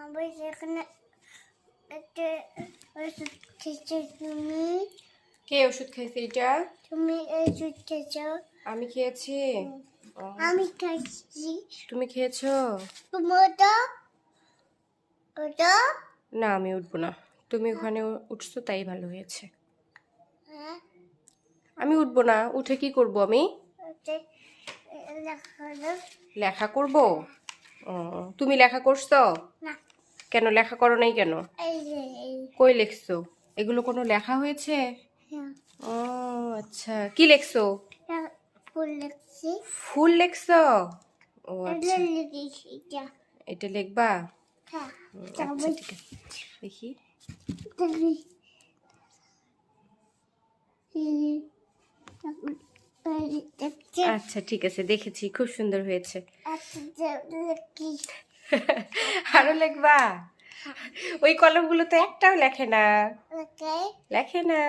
আমি এখানে একটা ওষুধ খেয়েছো তুমি। কে ওষুধ খাইছে এটা? তুমি ওষুধ খেয়েছো। আমি খেয়েছি। ও, আমি খাইছি। তুমি খেয়েছো? তুমি ওটা ওটা না, আমি উঠবো না। তুমি ওখানে উঠছো তাই ভালো হয়েছে। হ্যাঁ আমি উঠবো না, উঠে কি করব আমি? ওটা লেখানো লেখা করব? ও, তুমি লেখা করছো? না। কেন লেখা করো নাই কেন? এই যে এই কই লিখছো? এগুলো কোনো লেখা হয়েছে? হ্যাঁ ও আচ্ছা, কি লিখছো? ফুল লিখছি। ফুল লিখছো? ও এটা আচ্ছা, লিখেছি এটা। এটা লিখবা? হ্যাঁ আচ্ছা ঠিক আছে, দেখি। আচ্ছা ঠিক আছে, দেখেছি, খুব সুন্দর হয়েছে। আরো লিখবা? ওই কলমগুলো তো একটাও লেখে না, লেখে না।